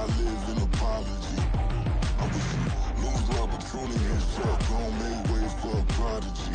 not live in apology. I wish you lose the opportunity and shut, gon' make way for a prodigy.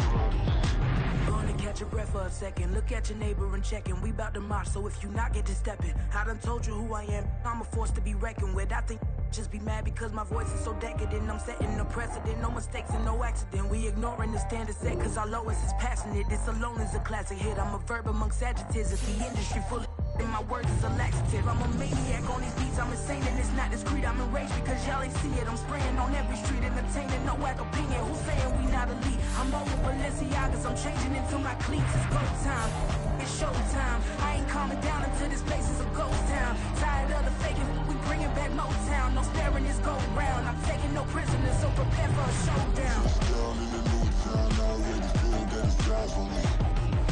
Gonna catch your breath for a second. Look at your neighbor and checking. We bout to march, so if you not get to stepping. I done told you who I am. I'm a force to be reckoned with. I think just be mad because my voice is so decadent. I'm setting a precedent, no mistakes and no accident. We ignoring the standard set cause our lowest is passionate. This alone is a classic hit. I'm a verb amongst adjectives. It's the industry full of and my words is a laxative. I'm a maniac on these beats, I'm insane and it's not discreet. I'm enraged because y'all ain't see it. I'm spraying on every street, entertaining, no whack opinion. Who's saying we not elite? I'm over Balenciagas, I'm changing into my cleats. It's go time, it's show time. I ain't calming down until this place is a ghost town. Tired of the faking, we bringing back Motown. No sparing this go round. I'm taking no prisoners, so prepare for a showdown. Down in the new town, I already feel that it's eyes on me.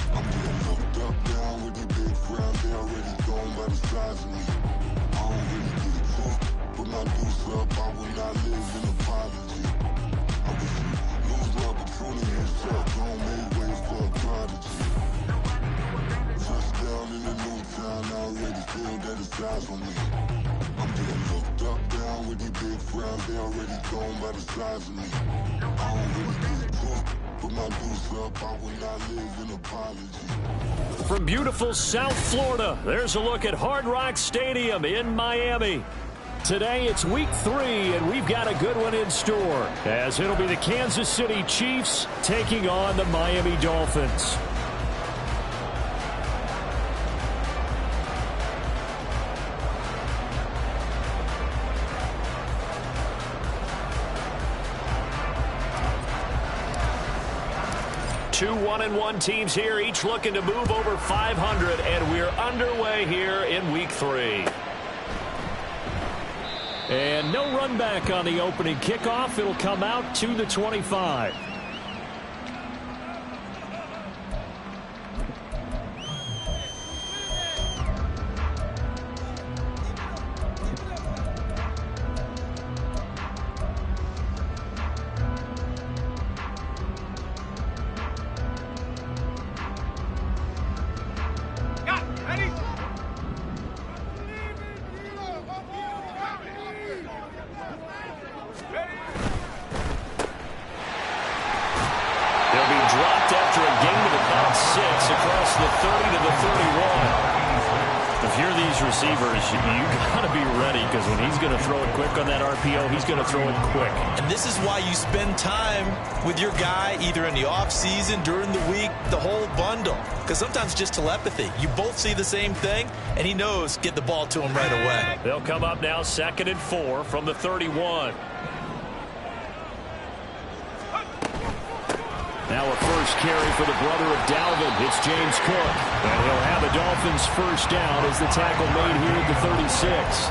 I'm getting looked up, down with the big frown. They already gone by the size of me. I don't really get it too. Put my deuce up, I will not live in apology. I wish you lose the opportunity and shut, gon' make way for a prodigy. Touchdown in the new town, I already feel that it's eyes on me. I'm getting looked up, down with the big frown. They already gone by the size of me. I don't really get it too. Put my deuce up, I will not live in apology. From beautiful South Florida, there's a look at Hard Rock Stadium in Miami. Today it's week 3, and we've got a good one in store, as it'll be the Kansas City Chiefs taking on the Miami Dolphins. Two 1-1 teams here, each looking to move over 500, and we're underway here in week 3. And no run back on the opening kickoff. It'll come out to the 25. Receivers, you got to be ready because when he's going to throw it quick on that RPO, he's going to throw it quick. And this is why you spend time with your guy either in the offseason, during the week, the whole bundle. Because sometimes just telepathy. You both see the same thing, and he knows get the ball to him right away. They'll come up now 2nd and 4 from the 31. Now a first carry for the brother of Dalvin. It's James Cook. And he'll have a Dolphins first down as the tackle made here at the 36.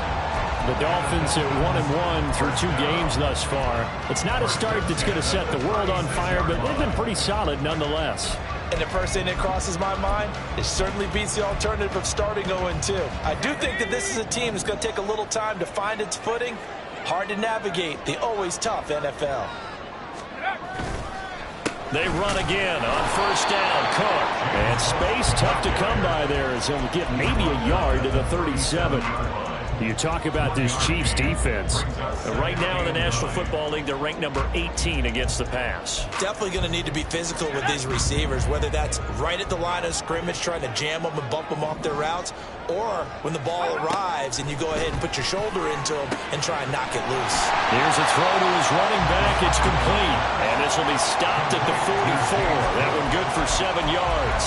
The Dolphins at 1-1 through 2 games thus far. It's not a start that's going to set the world on fire, but they've been pretty solid nonetheless. And the first thing that crosses my mind, it certainly beats the alternative of starting 0-2. I do think that this is a team that's going to take a little time to find its footing. Hard to navigate the always tough NFL. They run again on first down. Cook. And space tough to come by there as he'll get maybe a yard to the 37. You talk about this Chiefs defense. Right now in the National Football League, they're ranked number 18 against the pass. Definitely going to need to be physical with these receivers, whether that's right at the line of scrimmage, trying to jam them and bump them off their routes, or when the ball arrives and you go ahead and put your shoulder into them and try and knock it loose. Here's a throw to his running back. It's complete. And this will be stopped at the 44. That one good for 7 yards.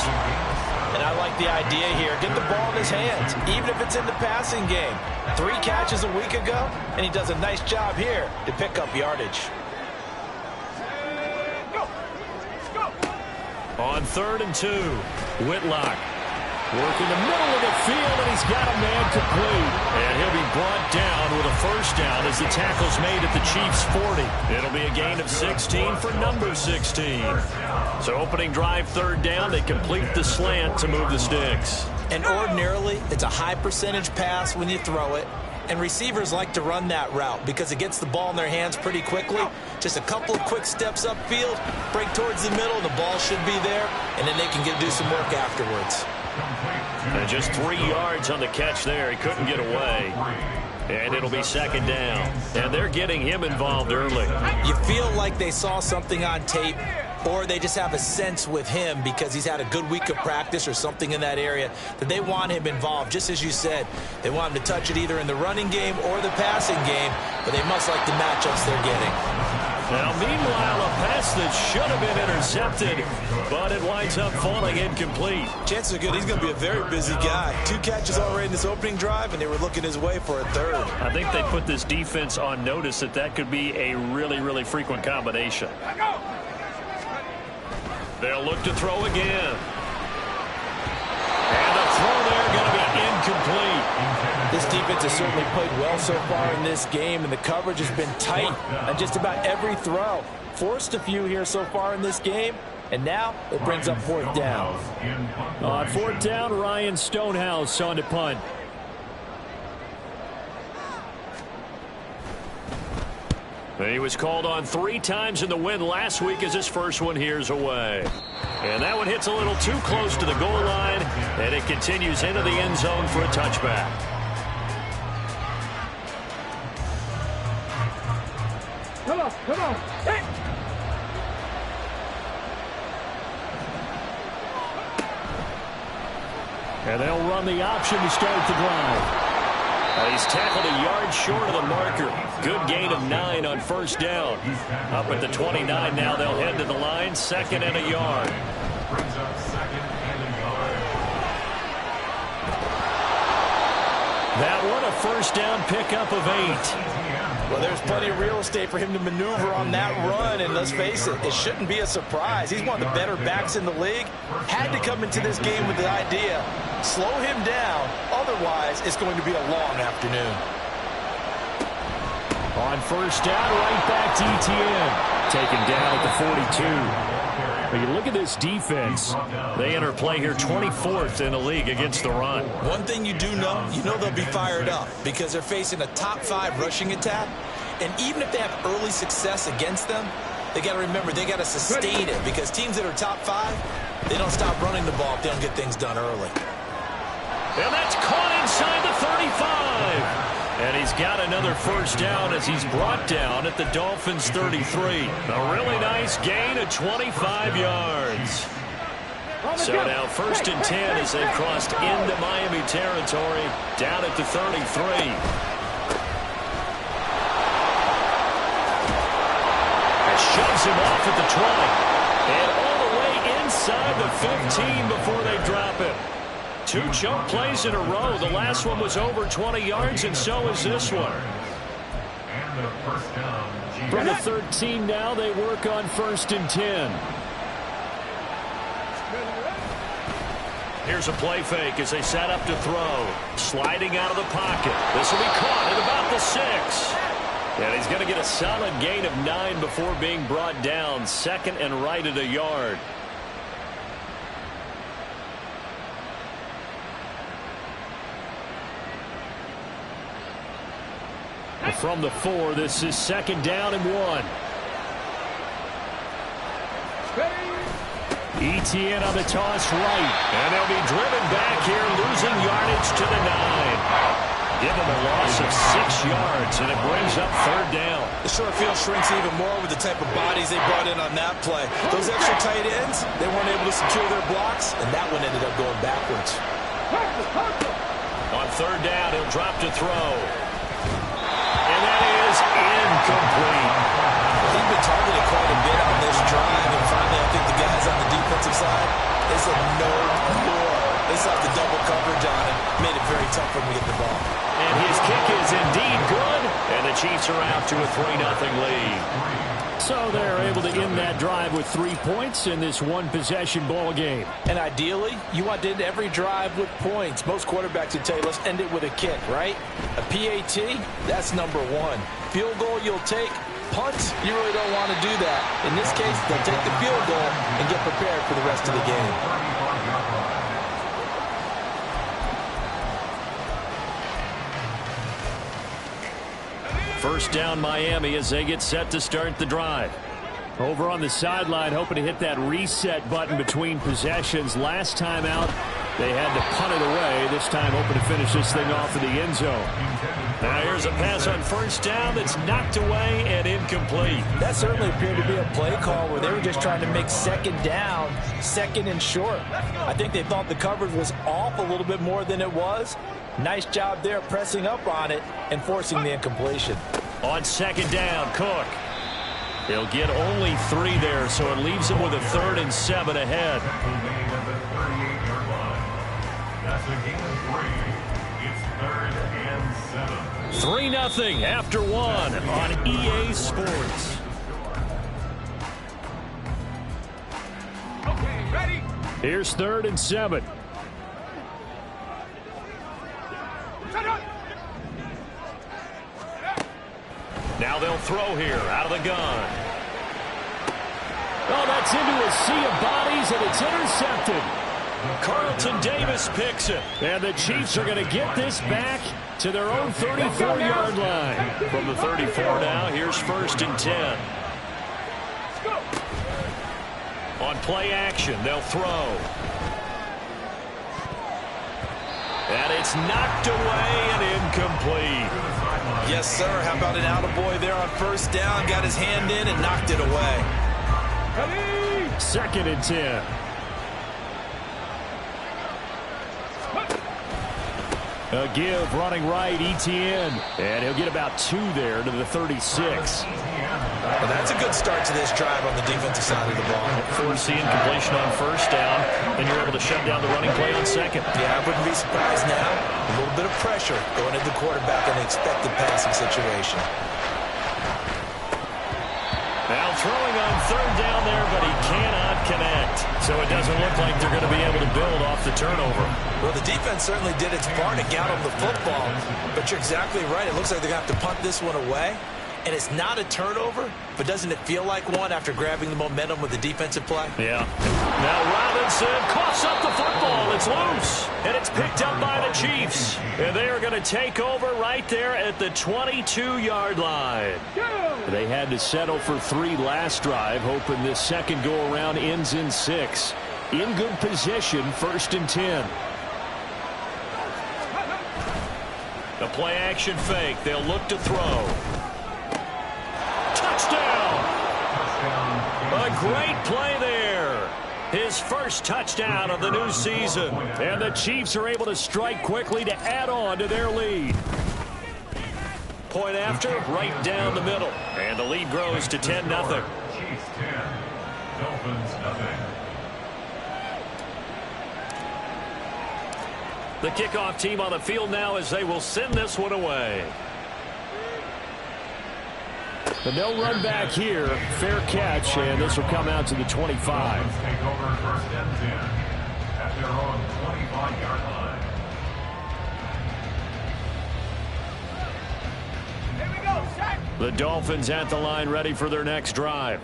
And I like the idea here. Get the ball in his hands, even if it's in the passing game. 3 catches a week ago, and he does a nice job here to pick up yardage. On 3rd and 2, Whitlock. Working the middle of the field, and he's got a man complete. And he'll be brought down with a first down as the tackle's made at the Chiefs' 40. It'll be a gain of 16 for number 16. So opening drive, 3rd down, they complete the slant to move the sticks. And ordinarily, it's a high percentage pass when you throw it. And receivers like to run that route because it gets the ball in their hands pretty quickly. Just a couple of quick steps upfield, break towards the middle, the ball should be there, and then they can do some work afterwards. And just 3 yards on the catch there. He couldn't get away. And it'll be second down. And they're getting him involved early. You feel like they saw something on tape, or they just have a sense with him because he's had a good week of practice or something in that area that they want him involved. Just as you said, they want him to touch it either in the running game or the passing game, but they must like the matchups they're getting. Now, meanwhile, a pass that should have been intercepted, but it winds up falling incomplete. Chances are good he's going to be a very busy guy. 2 catches already in this opening drive, and they were looking his way for a third. I think they put this defense on notice that could be a really, really frequent combination. They'll look to throw again. And the throw there going to be incomplete. This defense has certainly played well so far in this game, and the coverage has been tight on just about every throw. Forced a few here so far in this game, and now it brings up 4th down. On 4th down, Ryan Stonehouse on to punt. He was called on 3 times in the win last week as his first one here's away. And that one hits a little too close to the goal line, and it continues into the end zone for a touchback. Come on. Hey. And they'll run the option to start the drive. He's tackled a yard short of the marker. Good gain of 9 on 1st down. Up at the 29 now, they'll head to the line. 2nd and a yard. That one a 1st down pickup of 8. Well, there's plenty of real estate for him to maneuver on that run, and let's face it, it shouldn't be a surprise. He's one of the better backs in the league. Had to come into this game with the idea, slow him down, otherwise it's going to be a long afternoon. On 1st down, right back to Etienne. Taken down at the 42. But you look at this defense, they enter play here 24th in the league against the run. One thing you do know, they'll be fired up because they're facing a top 5 rushing attack. And even if they have early success against them, they got to remember they got to sustain it because teams that are top 5, they don't stop running the ball if they don't get things done early. And that's caught inside the 35. And he's got another 1st down as he's brought down at the Dolphins' 33. A really nice gain of 25 yards. So now 1st and 10 as they've crossed into Miami territory down at the 33. That shoves him off at the 20. And all the way inside the 15 before they drop him. 2 choke plays in a row. The last one was over 20 yards, and so is this one. From the 13 now, they work on 1st and 10. Here's a play fake as they set up to throw. Sliding out of the pocket. This will be caught at about the 6. And he's going to get a solid gain of 9 before being brought down. 2nd and right at a yard. From the 4, this is 2nd down and 1. Etienne on the toss right. And they'll be driven back here, losing yardage to the 9. Give them a loss of 6 yards, and it brings up 3rd down. The short field shrinks even more with the type of bodies they brought in on that play. Those extra tight ends, they weren't able to secure their blocks, and that one ended up going backwards. On 3rd down, he'll drop to throw. And that is incomplete. He's been targeted quite a bit on this drive, and finally I think the guys on the defensive side, they said no more. They saw the double coverage on him, made it very tough for him to get the ball. And his kick is indeed good, and the Chiefs are out to a 3-0 lead. So they're able to end that drive with 3 points in this one-possession ball game. And ideally, you want to end every drive with points. Most quarterbacks would tell you, let's end it with a kick, right? A PAT, that's number 1. Field goal you'll take. Punts, you really don't want to do that. In this case, they'll take the field goal and get prepared for the rest of the game. First down Miami as they get set to start the drive. Over on the sideline, hoping to hit that reset button between possessions. Last time out, They had to punt it away. This time hoping to finish this thing off in the end zone. Now here's a pass on first down that's knocked away and incomplete. That certainly appeared to be a play call where they were just trying to make second down, second and short. I think they thought the coverage was off a little bit more than it was. Nice job there pressing up on it and forcing the incompletion. On second down, Cook. He'll get only 3 there, so it leaves him with a 3rd and 7 ahead. That's a gain of 3. It's 3rd and 7. 3-0 after 1 on EA Sports. Okay, ready? Here's 3rd and 7. Now they'll throw here out of the gun. Oh, that's into a sea of bodies, and it's intercepted. Carlton Davis picks it. And the Chiefs are going to get this back to their own 34-yard line. From the 34 now, here's 1st and 10. On play action, they'll throw. And it's knocked away and incomplete. Yes, sir. How about an attaboy there on first down? Got his hand in and knocked it away. 2nd and 10. A give running right, Etienne. And he'll get about 2 there to the 36. Well, that's a good start to this drive on the defensive side of the ball. Force the incompletion on first down, and you're able to shut down the running play on second. Yeah, I wouldn't be surprised now. A little bit of pressure going into the quarterback in an expected passing situation. Now throwing on 3rd down there, but he cannot connect. So it doesn't look like they're going to be able to build off the turnover. Well, the defense certainly did its part to get on the football, but you're exactly right. It looks like they're going to have to punt this one away. And it's not a turnover, but doesn't it feel like one after grabbing the momentum with the defensive play? Yeah. Now Robinson coughs up the football. It's loose. And it's picked up by the Chiefs. And they are going to take over right there at the 22-yard line. They had to settle for 3 last drive, hoping this second go-around ends in 6. In good position, 1st and 10. The play-action fake. They'll look to throw. Touchdown! A great play there. His first touchdown of the new season. And the Chiefs are able to strike quickly to add on to their lead. Point after, right down the middle. And the lead grows to 10-0. Chiefs 10, Dolphins 0. The kickoff team on the field now as they will send this one away. But no run back here. Fair catch, and this will come out to the 25. Dolphins take over 1st and 10 at their own 25-yard line. Here we go, set. The Dolphins at the line ready for their next drive.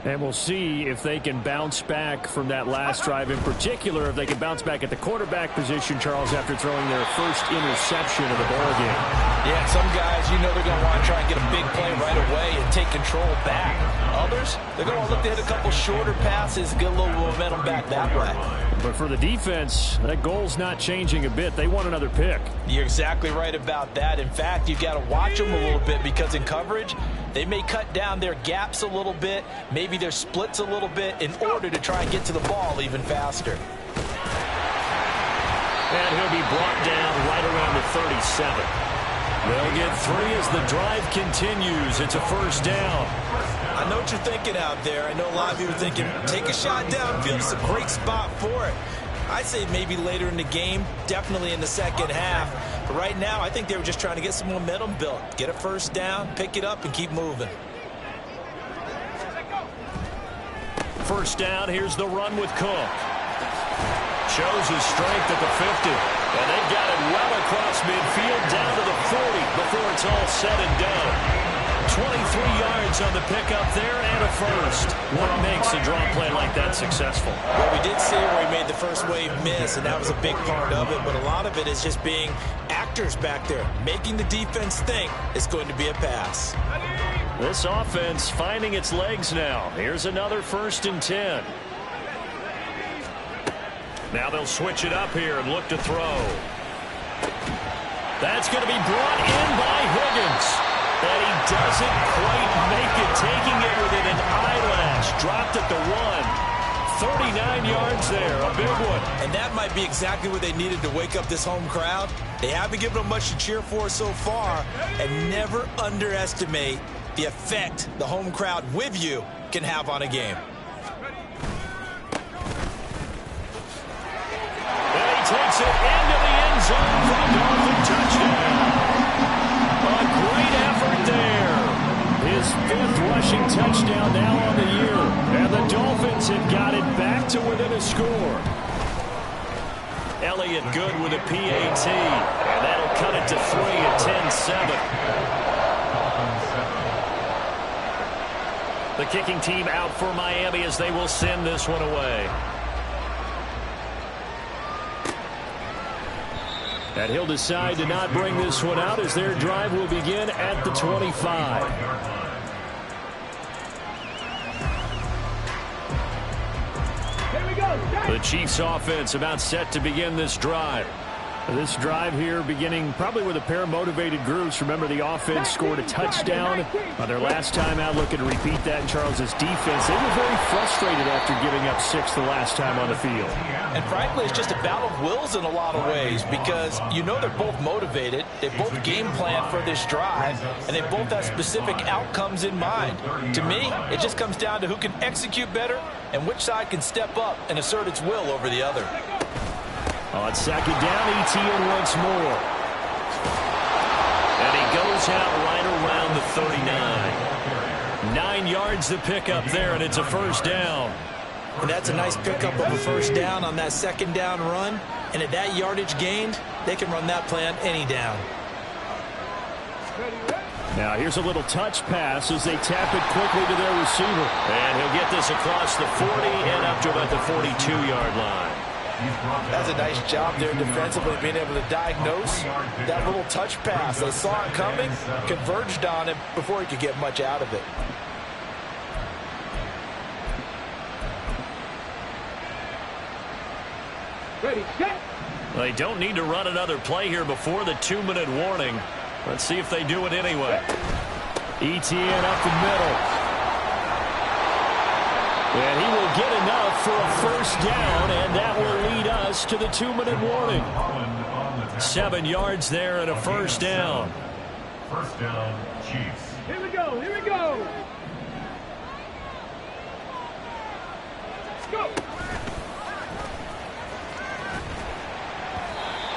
And we'll see if they can bounce back from that last drive, in particular if they can bounce back at the quarterback position, Charles, after throwing their first interception of the ball game. Yeah, some guys, you know they're going to want to try and get a big play right away and take control back. Others, they're going to look to hit a couple shorter passes, get a little momentum back that way. But for the defense, that goal's not changing a bit. They want another pick. You're exactly right about that. In fact, you've got to watch them a little bit because in coverage, they may cut down their gaps a little bit, maybe their splits a little bit in order to try and get to the ball even faster. And he'll be brought down right around the 37. They'll get 3 as the drive continues. It's a first down. I know what you're thinking out there. I know a lot of you are thinking, take a shot downfield. It's a great spot for it. I'd say maybe later in the game, definitely in the second half. But right now, I think they were just trying to get some momentum built. Get a first down, pick it up, and keep moving. First down, here's the run with Cook. Shows his strength at the 50. And they've got it well across midfield down to the 40 before it's all said and done. 23 yards on the pickup there and a first. What makes a draw play like that successful? Well, we did see where he made the first wave miss, and that was a big part of it. But a lot of it is just being actors back there, making the defense think it's going to be a pass. This offense finding its legs now. Here's another 1st and 10. Now they'll switch it up here and look to throw. That's going to be brought in by Higgins. And he doesn't quite make it, taking it within an eyelash. Dropped at the 1. 39 yards there, a big one. And that might be exactly what they needed to wake up this home crowd. They haven't given them much to cheer for so far, and never underestimate the effect the home crowd with you can have on a game. And he takes it into the end zone for the Dolphin touchdown. A great effort there. His 5th rushing touchdown now on the year. And the Dolphins have got it back to within a score. Elliott good with a PAT. And that'll cut it to 3 at 10-7. The kicking team out for Miami as they will send this one away. And he'll decide to not bring this one out as their drive will begin at the 25. Here we go. The Chiefs offense about set to begin this drive. This drive here beginning probably with a pair of motivated groups. Remember, the offense scored a touchdown on their last time out, looking to repeat that in Charles's defense. They were very frustrated after giving up 6 the last time on the field. And frankly, it's just a battle of wills in a lot of ways because you know they're both motivated. They both game plan for this drive, and they both have specific outcomes in mind. To me, it just comes down to who can execute better and which side can step up and assert its will over the other. On second down, Etienne once more. And he goes out right around the 39. 9 yards to pick up there, and it's a first down. And that's a nice pickup of a first down on that second down run. And at that yardage gained, they can run that play on any down. Now here's a little touch pass as they tap it quickly to their receiver. And he'll get this across the 40 and up to about the 42-yard line. That's a nice job there defensively, being able to diagnose that little touch pass. They saw it coming, converged on him before he could get much out of it. Ready, set. They don't need to run another play here before the 2-minute warning. Let's see if they do it anyway. Etienne up the middle. And he will get enough for a first down, and that will lead us to the 2-minute warning. 7 yards there and a first down. First down, Chiefs. Here we go, here we go. Let's go.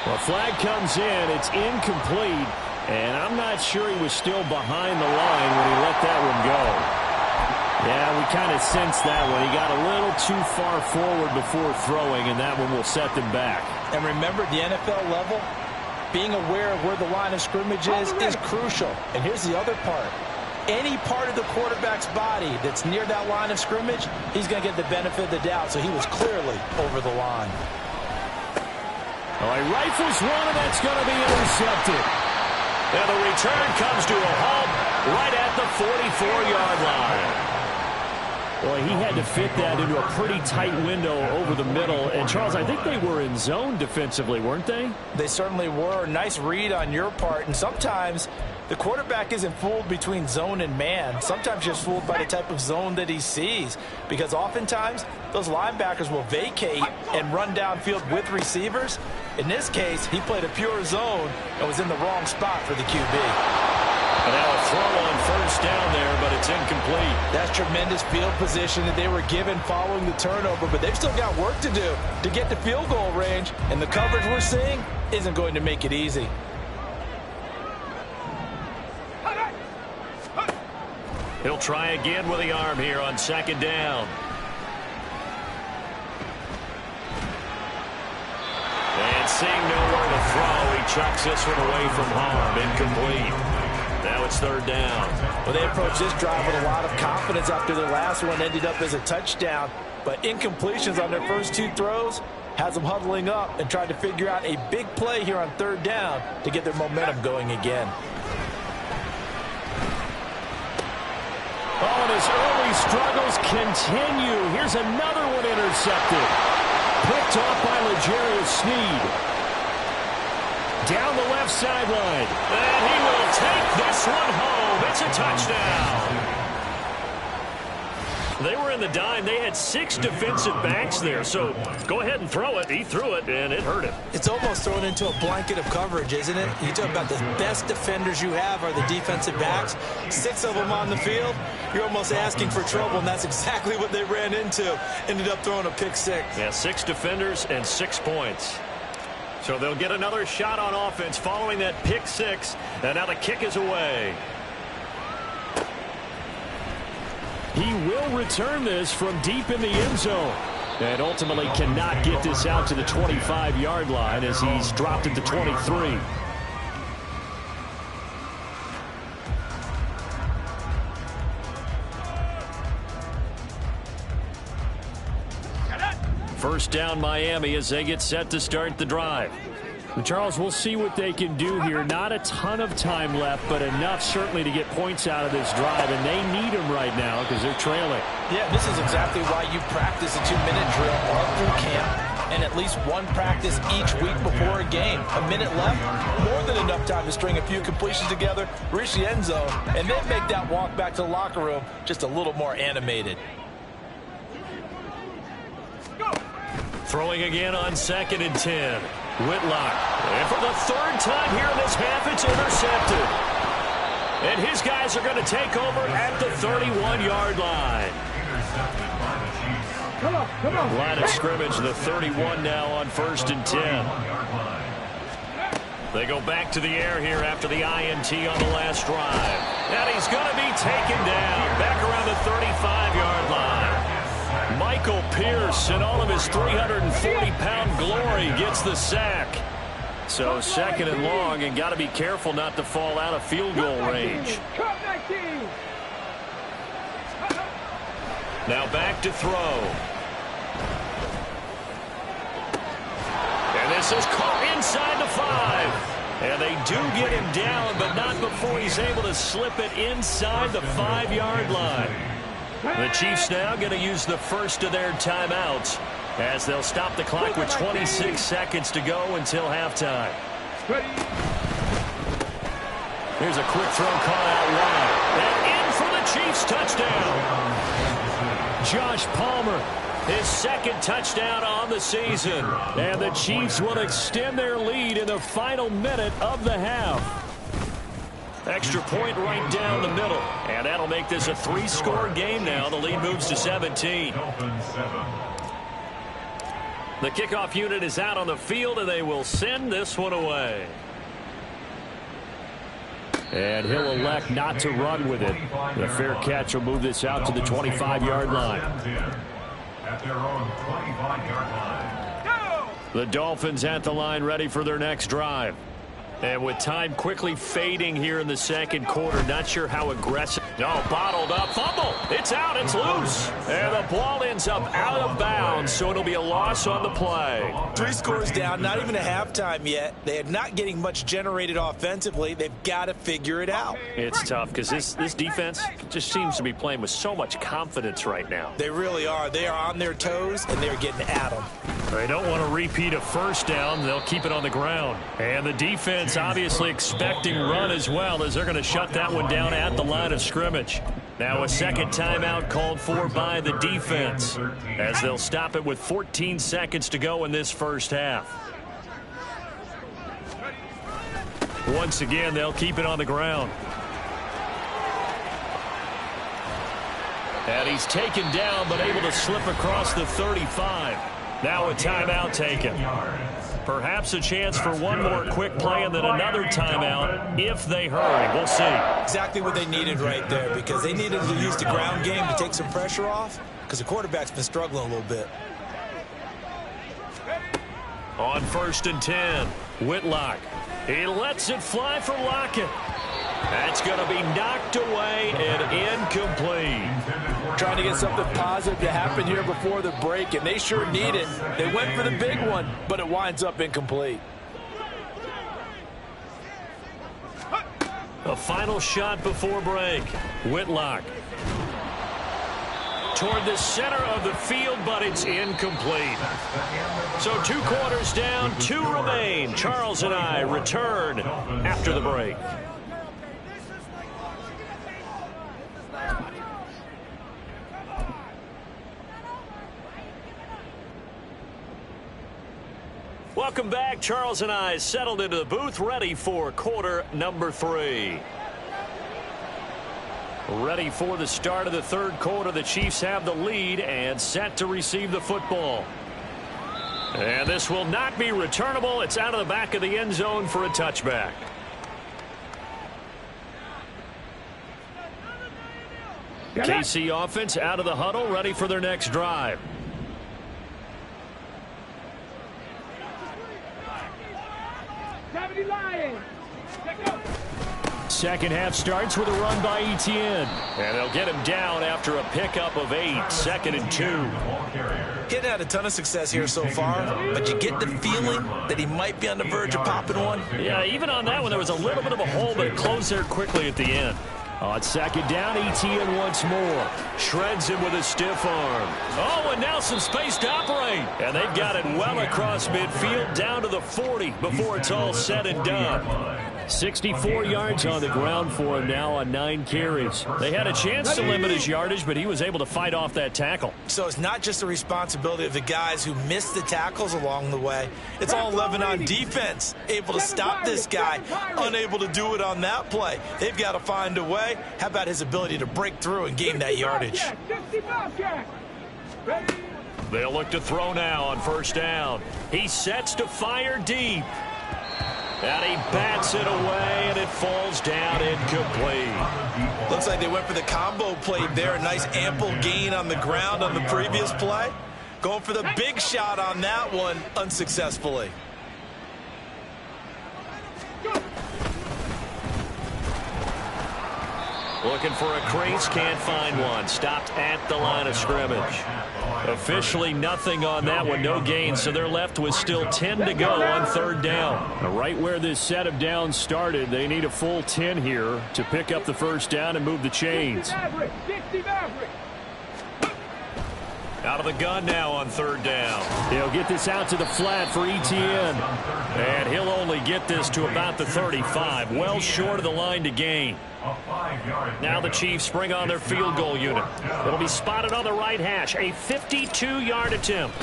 Well, flag comes in. It's incomplete, and I'm not sure he was still behind the line when he let that one go. Yeah, we kind of sensed that one. He got a little too far forward before throwing, and that one will set them back. And remember, the NFL level, being aware of where the line of scrimmage is crucial. And here's the other part. Any part of the quarterback's body that's near that line of scrimmage, he's going to get the benefit of the doubt. So he was clearly over the line. Oh, he rifles one, and that's going to be intercepted. And the return comes to a halt right at the 44-yard line. Well, he had to fit that into a pretty tight window over the middle. And, Charles, I think they were in zone defensively, weren't they? They certainly were. Nice read on your part. And sometimes the quarterback isn't fooled between zone and man. Sometimes just fooled by the type of zone that he sees. Because oftentimes, those linebackers will vacate and run downfield with receivers. In this case, he played a pure zone and was in the wrong spot for the QB. And now a throw on first down there, but it's incomplete. That's tremendous field position that they were given following the turnover, but they've still got work to do to get to field goal range, and the coverage we're seeing isn't going to make it easy. He'll try again with the arm here on second down. And seeing nowhere to throw, he chucks this one away from harm. Incomplete. Now it's third down. Well, they approached this drive with a lot of confidence after their last one ended up as a touchdown. But incompletions on their first 2 throws has them huddling up and trying to figure out a big play here on third down to get their momentum going again. Oh, and his early struggles continue. Here's another one intercepted. picked off by L'Jarius Sneed. Down the left sideline. And he will take this one home. It's a touchdown. They were in the dime. They had 6 defensive backs there. So go ahead and throw it. He threw it, and it hurt him. It's almost thrown into a blanket of coverage, isn't it? You talk about the best defenders you have are the defensive backs. 6 of them on the field. You're almost asking for trouble, and that's exactly what they ran into. Ended up throwing a pick 6. Yeah, 6 defenders and 6 points. So they'll get another shot on offense following that pick 6. And now the kick is away. He will return this from deep in the end zone. And ultimately cannot get this out to the 25-yard line as he's dropped at the 23. First down Miami as they get set to start the drive. Charles, we'll see what they can do here. Not a ton of time left, but enough certainly to get points out of this drive, and they need them right now because they're trailing. Yeah, this is exactly why you practice a 2-minute drill all through camp and at least one practice each week before a game. A minute left, more than enough time to string a few completions together, reach the end zone, and then make that walk back to the locker room just a little more animated. Throwing again on 2nd and 10. Whitlock. And for the 3rd time here in this half, it's intercepted. And his guys are going to take over at the 31-yard line. Come on, come on. Line of scrimmage, the 31 now on 1st and 10. They go back to the air here after the INT on the last drive. And he's going to be taken down back around the 35-yard line. Michael Pierce, in all of his 340-pound glory, gets the sack. So 2nd and long, and got to be careful not to fall out of field goal range. Now back to throw. And this is caught inside the 5. And they do get him down, but not before he's able to slip it inside the 5-yard line. The Chiefs now going to use the first of their timeouts as they'll stop the clock with 26 seconds to go until halftime. Here's a quick throw caught out wide. And in for the Chiefs touchdown. Josh Palmer, his 2nd touchdown on the season. And the Chiefs will extend their lead in the final minute of the half. Extra point right down the middle. And that'll make this a 3-score game now. The lead moves to 17. The kickoff unit is out on the field, and they will send this one away. And he'll elect not to run with it. The fair catch will move this out to the 25-yard line. At their own 25-yard line. The Dolphins at the line ready for their next drive. And with time quickly fading here in the 2nd quarter, not sure how aggressive. No, bottled up. Fumble. It's out. It's loose. And the ball ends up out of bounds, so it'll be a loss on the play. 3 scores down, not even a halftime yet. They are not getting much generated offensively. They've got to figure it out. It's tough because this defense just seems to be playing with so much confidence right now. They really are. They are on their toes, and they're getting at them. They don't want to repeat a first down. They'll keep it on the ground. And the defense obviously expecting run as well, as they're going to shut that one down at the line of scrimmage. Now a 2nd timeout called for by the defense, as they'll stop it with 14 seconds to go in this first half. Once again, they'll keep it on the ground. And he's taken down, but able to slip across the 35. Now a timeout taken. Perhaps a chance for one more quick play and then another timeout if they hurry. We'll see. Exactly what they needed right there, because they needed to use the ground game to take some pressure off, because the quarterback's been struggling a little bit. On 1st and 10, Whitlock. He lets it fly for Lockett. That's going to be knocked away and incomplete. Trying to get something positive to happen here before the break, and they sure need it. They went for the big one, but it winds up incomplete. A final shot before break. Whitlock. toward the center of the field, but it's incomplete. So 2 quarters down, 2 remain. Charles and I return after the break. Welcome back. Charles and I settled into the booth, ready for quarter number 3. Ready for the start of the 3rd quarter. The Chiefs have the lead and set to receive the football. And this will not be returnable. It's out of the back of the end zone for a touchback. KC offense out of the huddle, ready for their next drive. Second half starts with a run by Etienne. And they'll get him down after a pickup of 8. 2nd and 2. Getting had a ton of success here so far, but you get the feeling that he might be on the verge of popping one. Yeah, even on that one, there was a little bit of a hole, but it closed there quickly at the end. On 2nd down, Etienne once more. Shreds him with a stiff arm. Oh, and now some space to operate. And they've got it well across midfield, down to the 40 before it's all said and done. 64 yards on the ground for him now on 9 carries. They had a chance to limit his yardage, but he was able to fight off that tackle. So it's not just the responsibility of the guys who missed the tackles along the way. It's all 11 on defense. Able to stop this guy, unable to do it on that play. They've got to find a way. How about his ability to break through and gain that yardage? They'll look to throw now on 1st down. He sets to fire deep. And he bats it away, and it falls down incomplete. Looks like they went for the combo play there. A nice ample gain on the ground on the previous play. Going for the big shot on that one unsuccessfully. Looking for a crease, can't find one. Stopped at the line of scrimmage. Officially nothing on that one, no gain, so they're left with still 10 to go on 3rd down. Right where this set of downs started, they need a full 10 here to pick up the 1st down and move the chains. Out of the gun now on 3rd down. He'll get this out to the flat for Etienne. And he'll only get this to about the 35, well short of the line to gain. Now the Chiefs bring on their field goal unit. It'll be spotted on the right hash, a 52-yard attempt.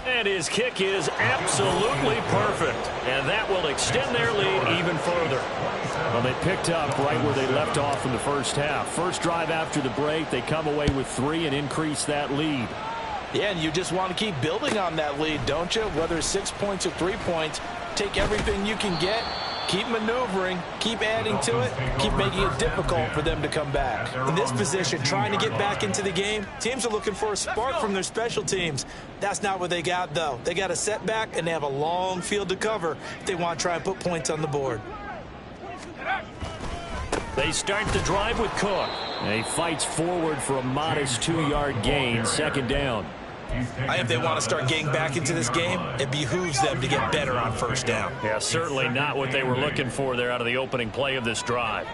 And his kick is absolutely perfect. And that will extend their lead even further. Well, they picked up right where they left off in the 1st half. First drive after the break, they come away with 3 and increase that lead. Yeah, and you just want to keep building on that lead, don't you? Whether it's 6 points or 3 points, take everything you can get. Keep maneuvering, keep adding to it, keep making it difficult for them to come back. In this position, trying to get back into the game, teams are looking for a spark from their special teams. That's not what they got, though. They got a setback, and they have a long field to cover if they want to try and put points on the board. They start the drive with Cook. And he fights forward for a modest 2-yard gain, 2nd down. If they want to start getting back into this game, it behooves them to get better on 1st down. Yeah, certainly not what they were looking for there out of the opening play of this drive.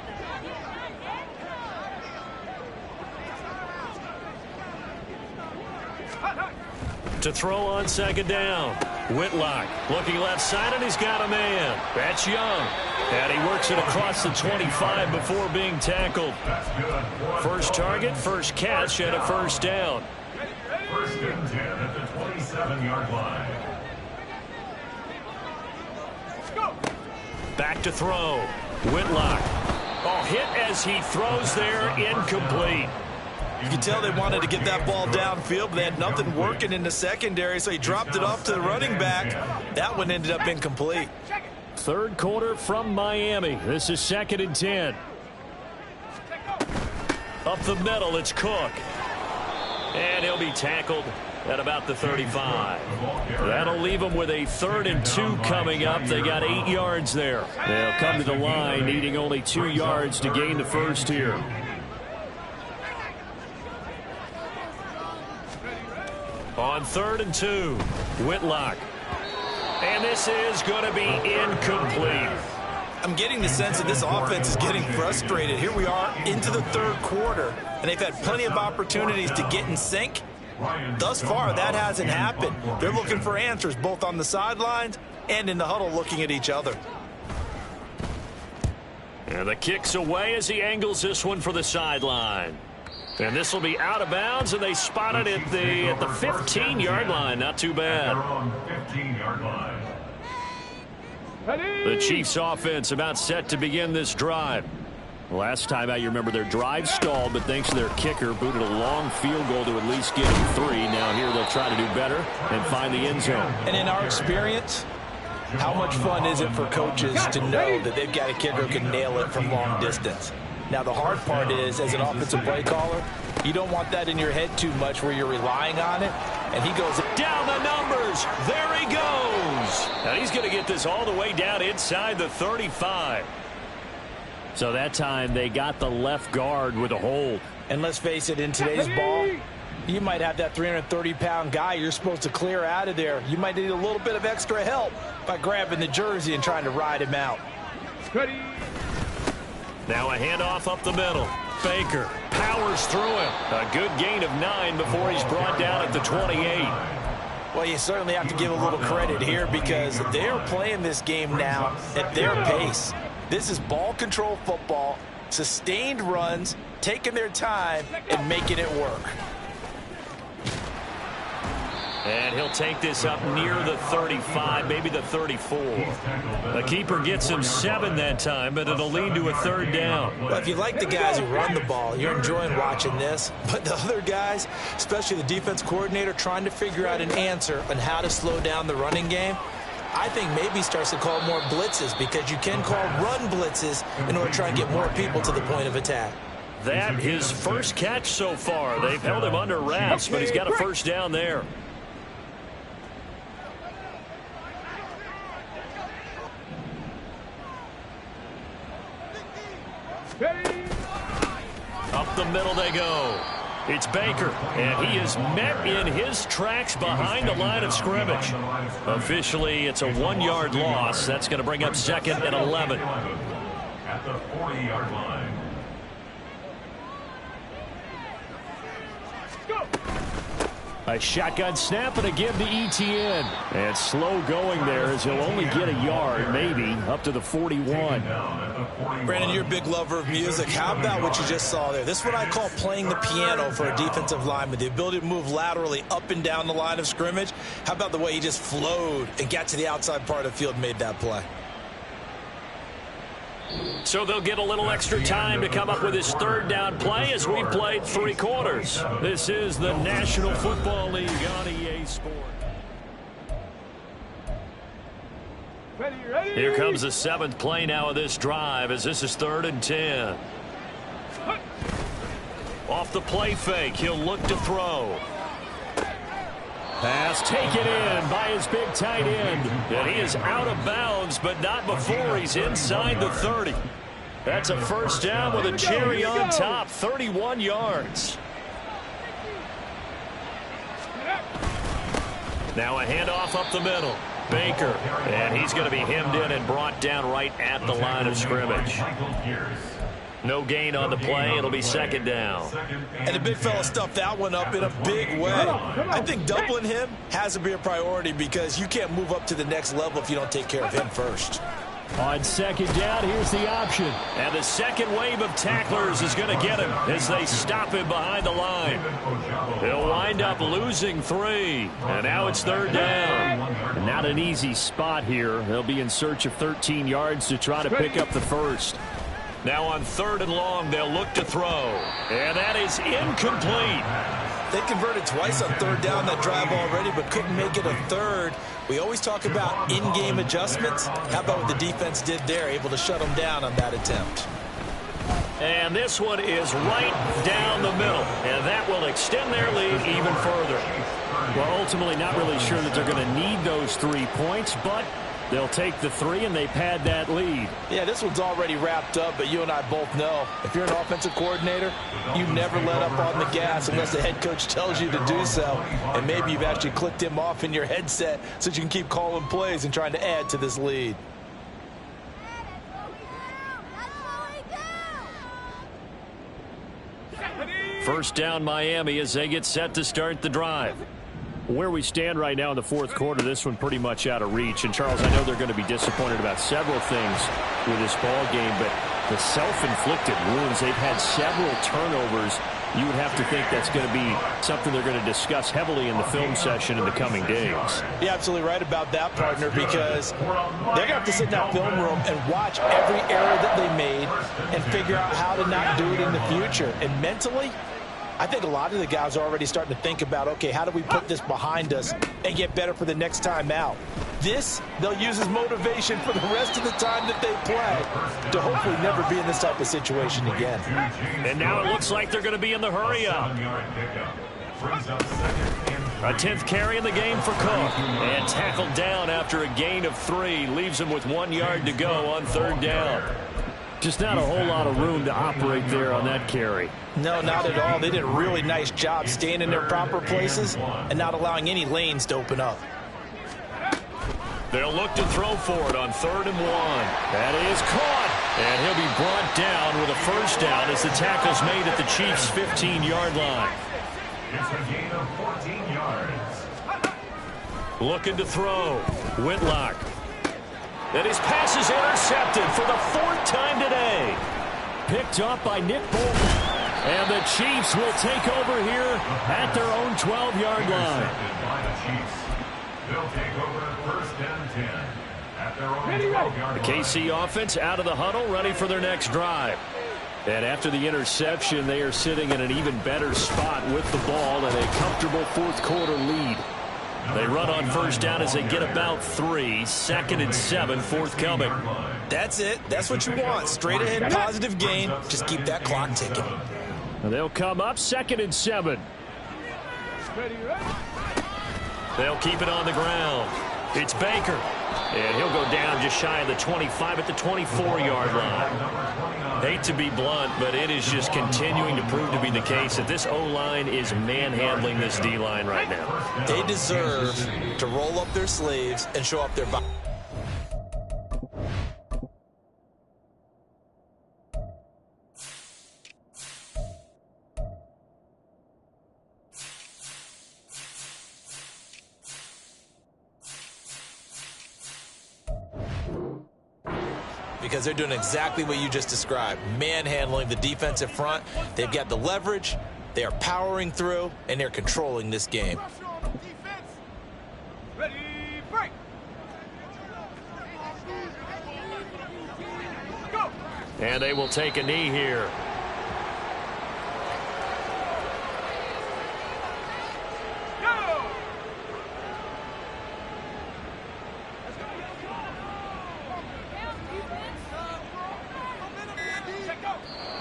To throw on 2nd down. Whitlock looking left side, and he's got a man. That's Young. And he works it across the 25 before being tackled. First target, first catch, and a 1st down. 1st and 10 at the 27-yard line. Back to throw. Whitlock. Oh, hit as he throws there, incomplete. You can tell they wanted to get that ball downfield, but they had nothing working in the secondary, so he dropped it off to the running back. That one ended up incomplete. 3rd quarter from Miami. This is 2nd and 10. Up the middle, it's Cook. And he'll be tackled at about the 35. That'll leave them with a 3rd and 2 coming up. They got 8 yards there. They'll come to the line needing only 2 yards to gain the 1st here. On 3rd and 2, Whitlock. And this is going to be incomplete. I'm getting the sense that this offense is getting frustrated. Here we are into the third quarter, and they've had plenty of opportunities to get in sync. Thus far, that hasn't happened. They're looking for answers both on the sidelines and in the huddle looking at each other. And the kick's away as he angles this one for the sideline. And this will be out of bounds, and they spot it at the 15-yard line. Not too bad. 15-yard line. The Chiefs offense about set to begin this drive. Last time out, you remember their drive stalled, but thanks to their kicker, booted a long field goal to at least get them 3. Now here they'll try to do better and find the end zone. And in our experience, how much fun is it for coaches to know that they've got a kicker who can nail it from long distance? Now, the hard part is, as an offensive play caller, you don't want that in your head too much where you're relying on it. And he goes down the numbers. There he goes. And he's going to get this all the way down inside the 35. So that time they got the left guard with a hold. And let's face it, in today's ball, you might have that 330-pound guy you're supposed to clear out of there. You might need a little bit of extra help by grabbing the jersey and trying to ride him out. Ready. Now a handoff up the middle. Baker powers through him. A good gain of 9 before he's brought down at the 28. Well, you certainly have to give a little credit here because they're playing this game now at their pace. This is ball control football, sustained runs, taking their time and making it work. And he'll take this up near the 35, maybe the 34. The keeper gets him 7 that time, but it'll lead to a 3rd down. Well, if you like the guys who run the ball, you're enjoying watching this. But the other guys, especially the defense coordinator, trying to figure out an answer on how to slow down the running game, I think maybe he starts to call more blitzes because you can call run blitzes in order to try and get more people to the point of attack. That his first catch so far. They've held him under wraps, but he's got a 1st down there. Up the middle they go. It's Baker, and he is met in his tracks behind the line of scrimmage. Officially, it's a 1-yard loss. That's going to bring up 2nd and 11. At the 40-yard line. A shotgun snap and a give to Etienne. And slow going there as he'll only get a yard, maybe, up to the 41. Brandon, you're a big lover of music. How about what you just saw there? This is what I call playing the piano for a defensive lineman, the ability to move laterally up and down the line of scrimmage. How about the way he just flowed and got to the outside part of the field and made that play? So they'll get a little extra time to come up with his 3rd down play as we've played 3 quarters. This is the National Football League on EA Sport. Ready. Here comes the 7th play now of this drive as this is 3rd and 10. Off the play fake, he'll look to throw. Pass taken in by his big tight end. And he is out of bounds, but not before he's inside the 30. That's a 1st down with a cherry on top, 31 yards. Now a handoff up the middle. Baker, and he's going to be hemmed in and brought down right at the line of scrimmage. No gain on the play. It'll be 2nd down. And the big fella stuffed that one up in a big way. I think doubling him has to be a priority because you can't move up to the next level if you don't take care of him first. On 2nd down, here's the option. And the 2nd wave of tacklers is going to get him as they stop him behind the line. He'll wind up losing 3. And now it's 3rd down. Not an easy spot here. They'll be in search of 13 yards to try to pick up the 1st. Now on 3rd and long, they'll look to throw. And that is incomplete. They converted twice on 3rd down that drive already, but couldn't make it a 3rd. We always talk about in-game adjustments. How about what the defense did there, able to shut them down on that attempt? And this one is right down the middle. And that will extend their lead even further. Well, ultimately not really sure that they're going to need those 3 points, but they'll take the 3 and they pad that lead. Yeah, this one's already wrapped up, but you and I both know if you're an offensive coordinator, you never let up on the gas unless the head coach tells you to do so. And maybe you've actually clicked him off in your headset so that you can keep calling plays and trying to add to this lead. First down Miami as they get set to start the drive. Where we stand right now in the fourth quarter, this one pretty much out of reach. And, Charles, I know they're going to be disappointed about several things with this ball game, but the self-inflicted wounds, they've had several turnovers. You would have to think that's going to be something they're going to discuss heavily in the film session in the coming days. You're absolutely right about that, partner, because they're going to have to sit in that film room and watch every error that they made and figure out how to not do it in the future. And mentally, I think a lot of the guys are already starting to think about, okay, how do we put this behind us and get better for the next time out? This, they'll use as motivation for the rest of the time that they play to hopefully never be in this type of situation again. And now it looks like they're going to be in the hurry up. A 10th carry in the game for Cook. And tackled down after a gain of 3. Leaves him with 1 yard to go on third down. Just not a whole lot of room to operate there on that carry. No, not at all. They did a really nice job staying in their proper places and not allowing any lanes to open up. They'll look to throw for it on 3rd and 1. That is caught. And he'll be brought down with a first down as the tackle's made at the Chiefs' 15-yard line. It's a gain of 14 yards. Looking to throw. Whitlock. And his pass is intercepted for the 4th time today. Picked up by Nick Bolton. And the Chiefs will take over here at their own 12-yard line. By the Chiefs. They'll take over 1st and 10 at their own 12-yard line. The KC offense out of the huddle, ready for their next drive. And after the interception, they are sitting in an even better spot with the ball and a comfortable fourth quarter lead. They run on first down as they get about 3. 2nd and 7 forthcoming. That's it. That's what you want. Straight ahead, positive gain. Just keep that clock ticking. And they'll come up 2nd and 7. They'll keep it on the ground. It's Baker. And he'll go down just shy of the 25 at the 24-yard line. Hate to be blunt, but it is just continuing to prove to be the case that this O-line is manhandling this D-line right now. They deserve to roll up their sleeves and show up their body. Because they're doing exactly what you just described, manhandling the defensive front. They've got the leverage, they are powering through, and they're controlling this game. Ready, break. Go. And they will take a knee here. Go.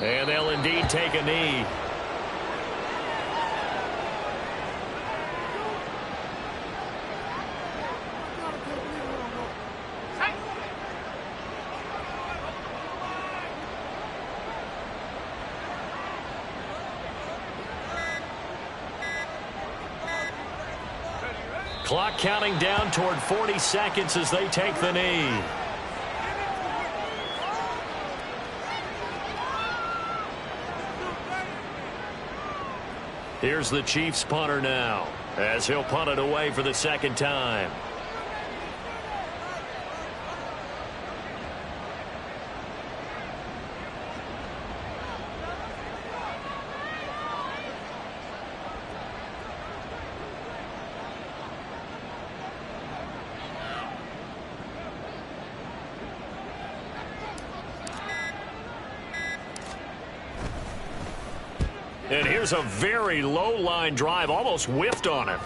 And they'll indeed take a knee. Clock counting down toward 40 seconds as they take the knee. Here's the Chiefs punter now as he'll punt it away for the 2nd time. And here's a very low line drive, almost whiffed on it.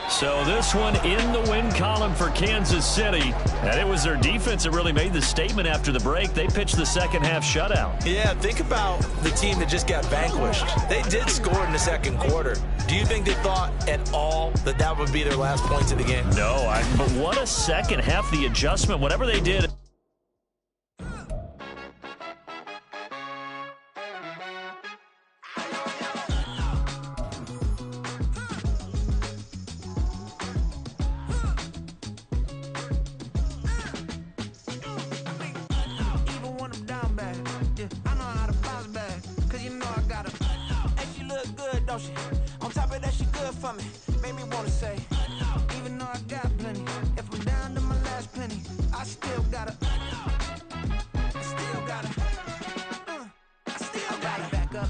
So this one in the win column for Kansas City. And it was their defense that really made the statement after the break. They pitched the second half shutout. Yeah, think about the team that just got vanquished. They did score in the second quarter. Do you think they thought at all that that would be their last points of the game? No, but what a second half, the adjustment, whatever they did. don't she? On top of that, she good for me. Made me wanna say, even though I got plenty, if I'm down to my last penny, I still gotta,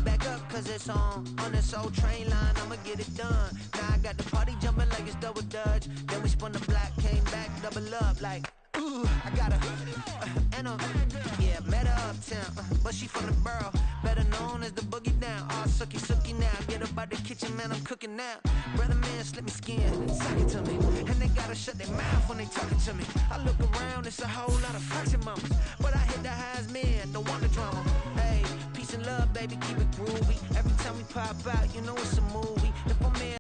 back up, cause it's on this old train line, I'ma get it done. Now I got the party jumping like it's double dutch. Then we spun the block, came back, double up like, ooh, I got her, and yeah, met her uptown, but she from the borough, better known as the boogie down. All sucky now, get up out the kitchen, man, I'm cooking now. Brother man, slip me skin, suck it to me, and they gotta shut their mouth when they talking to me. I look around, it's a whole lot of fraction mamas, but I hit the highs, man, don't want the drama. Hey, peace and love, baby, keep it groovy. Every time we pop out, you know it's a movie.